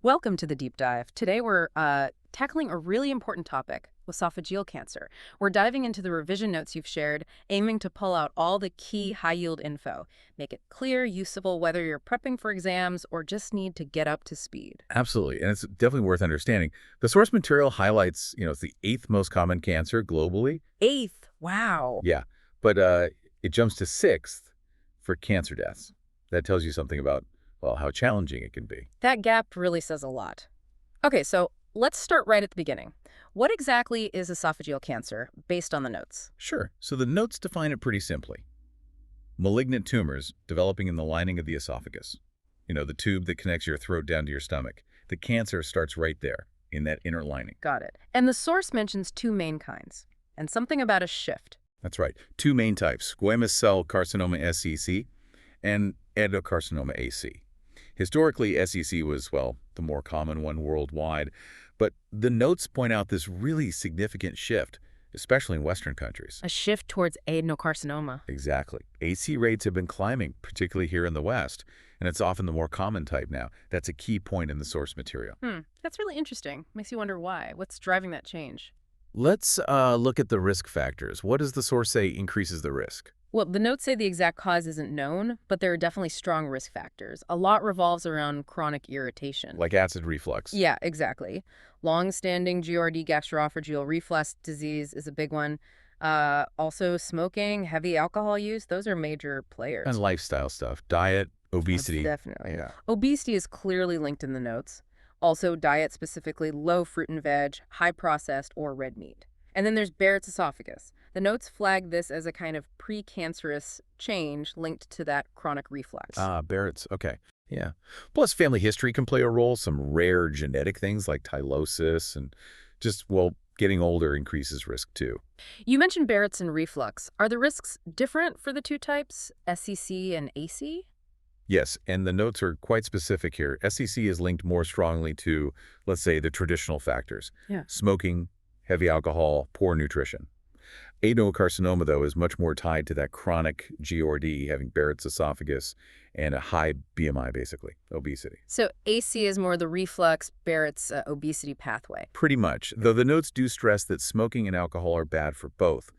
Welcome to the deep dive. Today we're tackling a really important topic, esophageal cancer. We're diving into the revision notes you've shared, aiming to pull out all the key high-yield info, make it clear, usable, whether you're prepping for exams or just need to get up to speed. Absolutely, and it's definitely worth understanding. The source material highlights, it's the eighth most common cancer globally. Eighth, wow. Yeah, but it jumps to sixth for cancer deaths. That tells you something about, well, how challenging it can be. That gap really says a lot. Okay, so let's start right at the beginning. What exactly is esophageal cancer based on the notes? Sure, so the notes define it pretty simply. Malignant tumors developing in the lining of the esophagus. The tube that connects your throat down to your stomach. The cancer starts right there, in that inner lining. Got it. And the source mentions two main kinds, and something about a shift. That's right. Two main types, squamous cell carcinoma SCC and adenocarcinoma AC. Historically, SCC was, well, the more common one worldwide, but the notes point out this really significant shift, especially in Western countries. A shift towards adenocarcinoma. Exactly. AC rates have been climbing, particularly here in the West, and it's often the more common type now. That's a key point in the source material. That's really interesting. Makes you wonder why. What's driving that change? Let's look at the risk factors. What does the source say increases the risk? Well, the notes say the exact cause isn't known, but there are definitely strong risk factors. A lot revolves around chronic irritation. Like acid reflux. Yeah, exactly. Long-standing GORD, gastroesophageal reflux disease is a big one. Also, smoking, heavy alcohol use, those are major players. And lifestyle stuff. Diet, obesity. Definitely. Yeah. Obesity is clearly linked in the notes. Also, diet specifically low fruit and veg, high processed, or red meat. And then there's Barrett's esophagus. The notes flag this as a kind of precancerous change linked to that chronic reflux. Barrett's. Okay. Yeah. Plus, family history can play a role. Some rare genetic things like tylosis and just, well, getting older increases risk too. You mentioned Barrett's and reflux. Are the risks different for the two types, SCC and AC? Yes, and the notes are quite specific here. SCC is linked more strongly to, let's say, the traditional factors. Yeah. Smoking, heavy alcohol, poor nutrition. Adenocarcinoma, though, is much more tied to that chronic GORD, having Barrett's esophagus, and a high BMI, basically, obesity. So AC is more the reflux, Barrett's obesity pathway. Pretty much, though the notes do stress that smoking and alcohol are bad for both.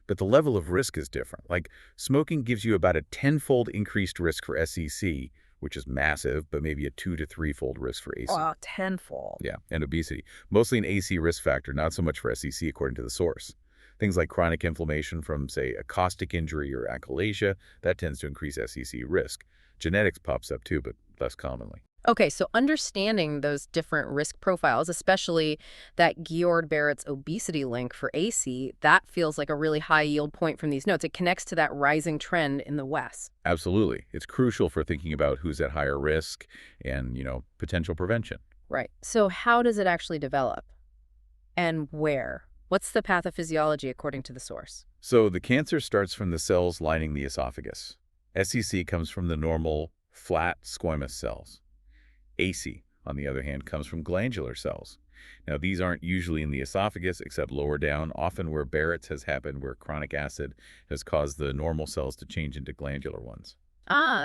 But the level of risk is different. Like, smoking gives you about a 10-fold increased risk for SCC, which is massive, but maybe a 2 to 3-fold risk for AC. Wow, tenfold. Yeah, and obesity. Mostly an AC risk factor, not so much for SCC, according to the source. Things like chronic inflammation from, say, a caustic injury or achalasia, that tends to increase SCC risk. Genetics pops up too, but less commonly. Okay, so understanding those different risk profiles, especially that Giord-Barrett's obesity link for AC, that feels like a really high yield point from these notes. It connects to that rising trend in the West. Absolutely. It's crucial for thinking about who's at higher risk and, potential prevention. Right. So how does it actually develop? And where? What's the pathophysiology according to the source? So the cancer starts from the cells lining the esophagus. SCC comes from the normal, flat squamous cells. AC, on the other hand, comes from glandular cells. Now, these aren't usually in the esophagus, except lower down, often where Barrett's has happened, where chronic acid has caused the normal cells to change into glandular ones.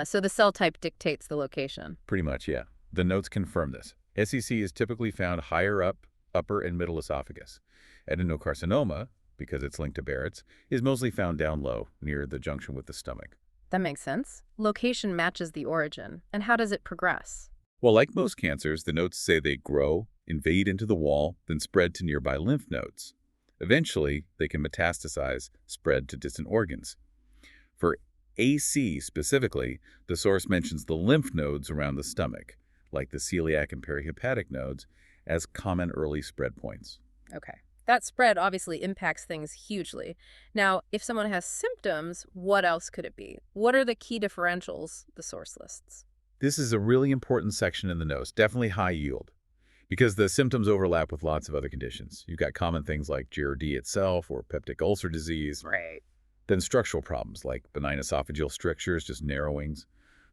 So the cell type dictates the location. Pretty much, yeah. The notes confirm this. SCC is typically found higher up, upper and middle esophagus. Adenocarcinoma, because it's linked to Barrett's, is mostly found down low, near the junction with the stomach. That makes sense. Location matches the origin. And how does it progress? Well, like most cancers, the notes say they grow, invade into the wall, then spread to nearby lymph nodes. Eventually, they can metastasize, spread to distant organs. For AC specifically, the source mentions the lymph nodes around the stomach, like the celiac and perihepatic nodes, as common early spread points. Okay. That spread obviously impacts things hugely. Now, if someone has symptoms, what else could it be? What are the key differentials the source lists? This is a really important section in the notes, definitely high yield, because the symptoms overlap with lots of other conditions. You've got common things like GORD itself or peptic ulcer disease. Right. Then structural problems like benign esophageal strictures, just narrowings,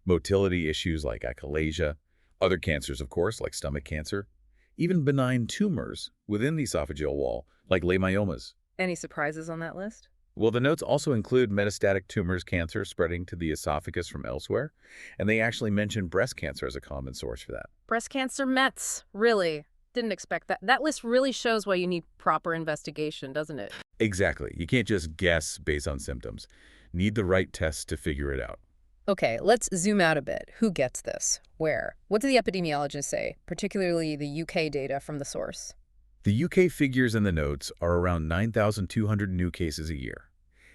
motility issues like achalasia, other cancers, of course, like stomach cancer, even benign tumors within the esophageal wall, like leiomyomas. Any surprises on that list? Well, the notes also include metastatic tumors cancer spreading to the esophagus from elsewhere, and they actually mention breast cancer as a common source for that. Breast cancer Mets, really? Didn't expect that. That list really shows why you need proper investigation, doesn't it? Exactly. You can't just guess based on symptoms. Need the right tests to figure it out. Okay, let's zoom out a bit. Who gets this? Where? What do the epidemiologists say, particularly the UK data from the source? The UK figures in the notes are around 9,200 new cases a year.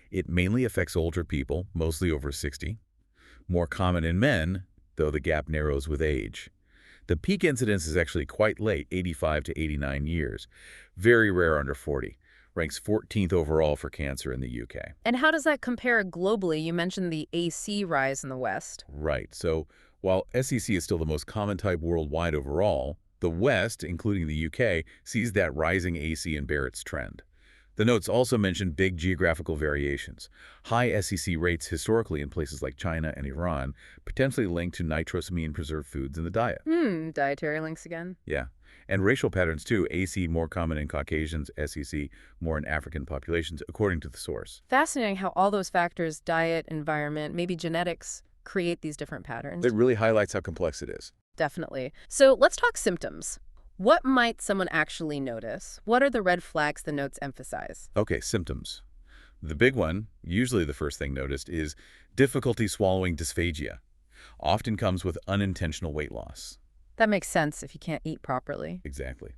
It mainly affects older people, mostly over 60. More common in men, though the gap narrows with age. The peak incidence is actually quite late, 85 to 89 years. Very rare under 40. Ranks 14th overall for cancer in the UK. And how does that compare globally? You mentioned the AC rise in the West. Right. So while SEC is still the most common type worldwide overall, the West, including the UK, sees that rising AC and Barrett's trend. The notes also mention big geographical variations. High SEC rates historically in places like China and Iran, potentially linked to nitrosamine-preserved foods in the diet. Dietary links again. Yeah. And racial patterns too. AC more common in Caucasians, SEC more in African populations, according to the source. Fascinating how all those factors, diet, environment, maybe genetics, create these different patterns. It really highlights how complex it is. Definitely. So let's talk symptoms. What might someone actually notice? What are the red flags the notes emphasize? Okay, symptoms. The big one, usually the first thing noticed, is difficulty swallowing dysphagia. Often comes with unintentional weight loss. That makes sense if you can't eat properly. Exactly.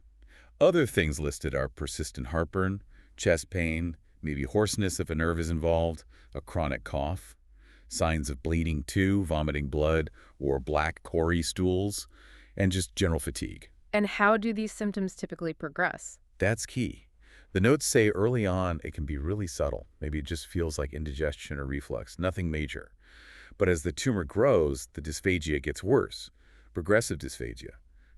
Other things listed are persistent heartburn, chest pain, maybe hoarseness if a nerve is involved, a chronic cough, signs of bleeding too, vomiting blood, or black Cori stools, and just general fatigue. And how do these symptoms typically progress? That's key. The notes say early on it can be really subtle. Maybe it just feels like indigestion or reflux, nothing major. But as the tumor grows, the dysphagia gets worse. Progressive dysphagia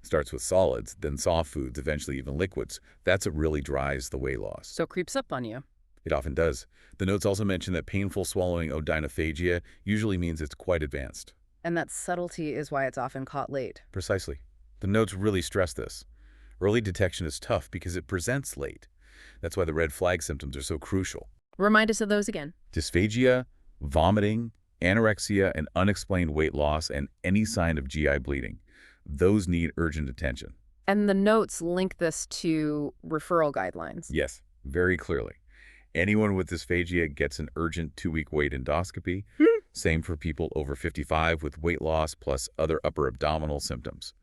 starts with solids, then soft foods, eventually even liquids. That's what really drives the weight loss. So it creeps up on you. It often does. The notes also mention that painful swallowing odynophagia usually means it's quite advanced. And that subtlety is why it's often caught late. Precisely. The notes really stress this. Early detection is tough because it presents late. That's why the red flag symptoms are so crucial. Remind us of those again. Dysphagia, vomiting, anorexia, and unexplained weight loss, and any sign of GI bleeding. Those need urgent attention. And the notes link this to referral guidelines. Yes, very clearly. Anyone with dysphagia gets an urgent 2-week weight endoscopy. Same for people over 55 with weight loss plus other upper abdominal symptoms.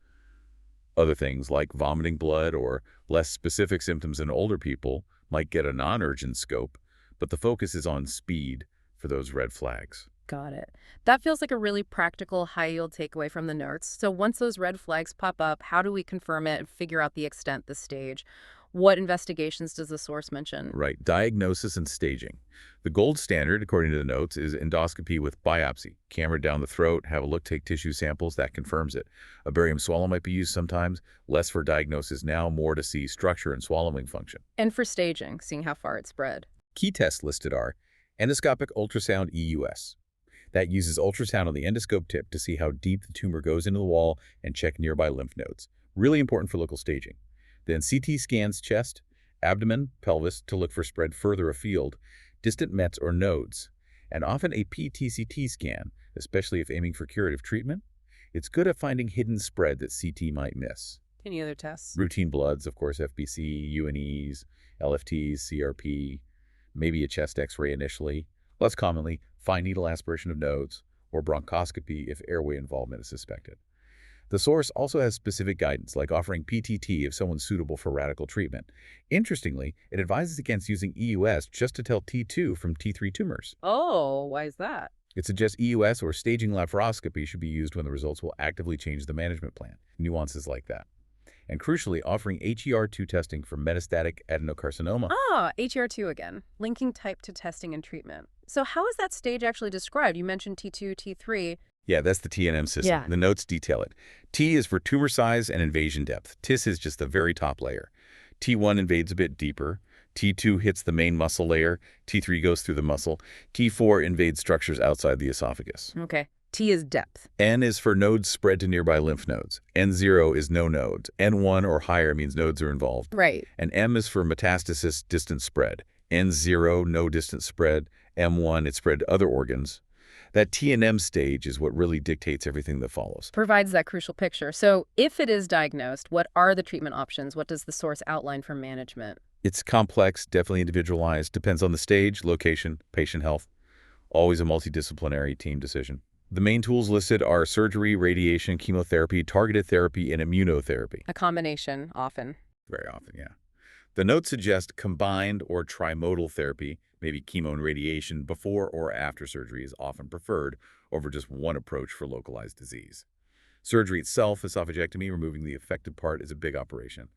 Other things like vomiting blood or less specific symptoms in older people might get a non-urgent scope, but the focus is on speed for those red flags. Got it. That feels like a really practical, high-yield takeaway from the notes. So once those red flags pop up, how do we confirm it and figure out the extent, the stage? What investigations does the source mention? Right. Diagnosis and staging. The gold standard, according to the notes, is endoscopy with biopsy. Camera down the throat, have a look, take tissue samples, that confirms it. A barium swallow might be used sometimes, less for diagnosis now, more to see structure and swallowing function. And for staging, seeing how far it spread. Key tests listed are endoscopic ultrasound EUS. That uses ultrasound on the endoscope tip to see how deep the tumor goes into the wall and check nearby lymph nodes. Really important for local staging. Then CT scans chest, abdomen, pelvis to look for spread further afield, distant mets or nodes, and often a PET-CT scan, especially if aiming for curative treatment. It's good at finding hidden spread that CT might miss. Any other tests? Routine bloods, of course, FBC, UNEs, LFTs, CRP, maybe a chest x-ray initially. Less commonly, fine needle aspiration of nodes, or bronchoscopy if airway involvement is suspected. The source also has specific guidance, like offering PTT if someone's suitable for radical treatment. Interestingly, it advises against using EUS just to tell T2 from T3 tumors. Oh, why is that? It suggests EUS or staging laparoscopy should be used when the results will actively change the management plan. Nuances like that. And crucially, offering HER2 testing for metastatic adenocarcinoma. HER2 again, linking type to testing and treatment. So how is that stage actually described? You mentioned T2, T3. Yeah, that's the TNM system. Yeah. The notes detail it. T is for tumor size and invasion depth. TIS is just the very top layer. T1 invades a bit deeper. T2 hits the main muscle layer. T3 goes through the muscle. T4 invades structures outside the esophagus. Okay. T is depth. N is for nodes spread to nearby lymph nodes. N0 is no nodes. N1 or higher means nodes are involved. Right. And M is for metastasis, distant spread. N0, no distant spread. M1, it spread to other organs. That T and M stage is what really dictates everything that follows. Provides that crucial picture. So if it is diagnosed, what are the treatment options? What does the source outline for management? It's complex, definitely individualized, depends on the stage, location, patient health. Always a multidisciplinary team decision. The main tools listed are surgery, radiation, chemotherapy, targeted therapy, and immunotherapy. A combination, often. Very often, yeah. The notes suggest combined or trimodal therapy, maybe chemo and radiation, before or after surgery is often preferred over just one approach for localized disease. Surgery itself, esophagectomy, removing the affected part, is a big operation,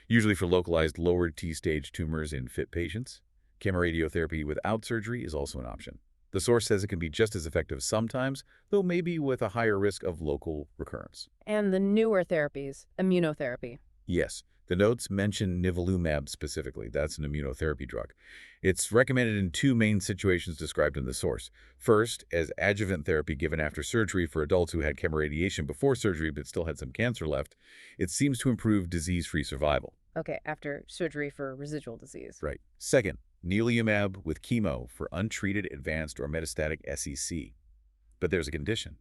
usually for localized lower T-stage tumors in fit patients. Chemoradiotherapy without surgery is also an option. The source says it can be just as effective sometimes, though maybe with a higher risk of local recurrence. And the newer therapies, immunotherapy. Yes, the notes mention nivolumab specifically. That's an immunotherapy drug. It's recommended in two main situations described in the source. First, as adjuvant therapy given after surgery for adults who had chemoradiation before surgery but still had some cancer left. It seems to improve disease-free survival. Okay, after surgery for residual disease. Right. Second, nivolumab with chemo for untreated advanced or metastatic SEC. But there's a condition.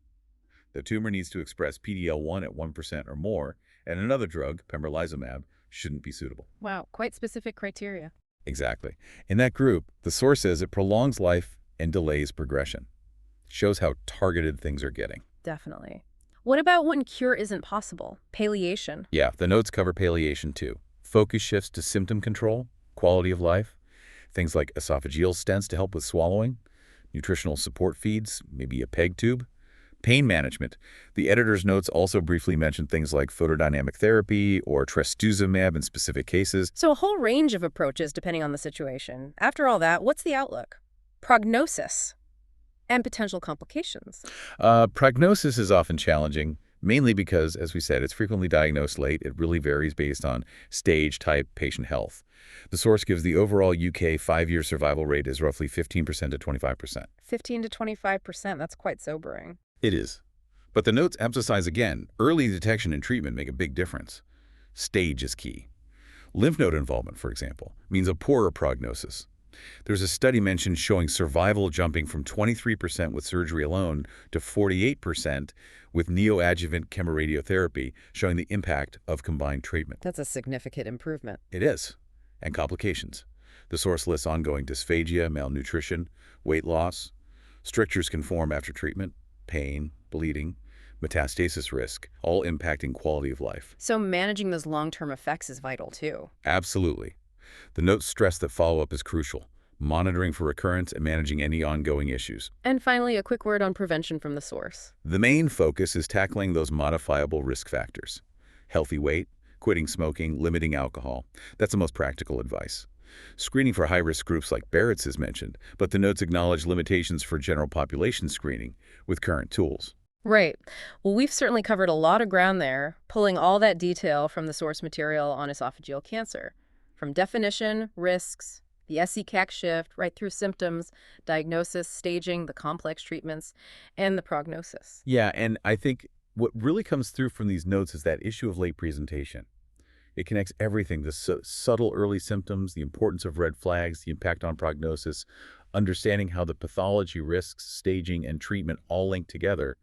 The tumor needs to express PD-L1 at 1% or more, and another drug, pembrolizumab, shouldn't be suitable. Wow, quite specific criteria. Exactly. In that group, the source says it prolongs life and delays progression. Shows how targeted things are getting. Definitely. What about when cure isn't possible? Palliation. Yeah, the notes cover palliation too. Focus shifts to symptom control, quality of life, things like esophageal stents to help with swallowing, nutritional support feeds, maybe a PEG tube. Pain management. The editor's notes also briefly mention things like photodynamic therapy or trastuzumab in specific cases. So a whole range of approaches depending on the situation. After all that, what's the outlook? Prognosis and potential complications. Prognosis is often challenging, mainly because, as we said, it's frequently diagnosed late. It really varies based on stage, type, patient health. The source gives the overall UK 5-year survival rate is roughly 15% to 25%. 15 to 25%, that's quite sobering. It is. But the notes emphasize again, early detection and treatment make a big difference. Stage is key. Lymph node involvement, for example, means a poorer prognosis. There's a study mentioned showing survival jumping from 23% with surgery alone to 48% with neoadjuvant chemoradiotherapy, showing the impact of combined treatment. That's a significant improvement. It is. And complications. The source lists ongoing dysphagia, malnutrition, weight loss. Strictures can form after treatment, pain, bleeding, metastasis risk, all impacting quality of life. So managing those long-term effects is vital too. Absolutely. The notes stress that follow-up is crucial, monitoring for recurrence and managing any ongoing issues. And finally, a quick word on prevention from the source. The main focus is tackling those modifiable risk factors. Healthy weight, quitting smoking, limiting alcohol. That's the most practical advice. Screening for high-risk groups like Barrett's is mentioned, but the notes acknowledge limitations for general population screening with current tools. Right. Well, we've certainly covered a lot of ground there, pulling all that detail from the source material on esophageal cancer. From definition, risks, the SE-CAC shift, right through symptoms, diagnosis, staging, the complex treatments, and the prognosis. Yeah, and I think what really comes through from these notes is that issue of late presentation. It connects everything, the subtle early symptoms, the importance of red flags, the impact on prognosis, understanding how the pathology, risks, staging, and treatment all link together.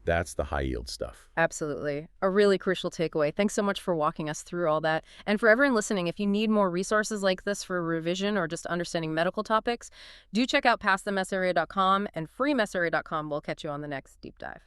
That's the high-yield stuff. Absolutely. A really crucial takeaway. Thanks so much for walking us through all that. And for everyone listening, if you need more resources like this for revision or just understanding medical topics, do check out pastthemsra.com, and freemsra.com will catch you on the next deep dive.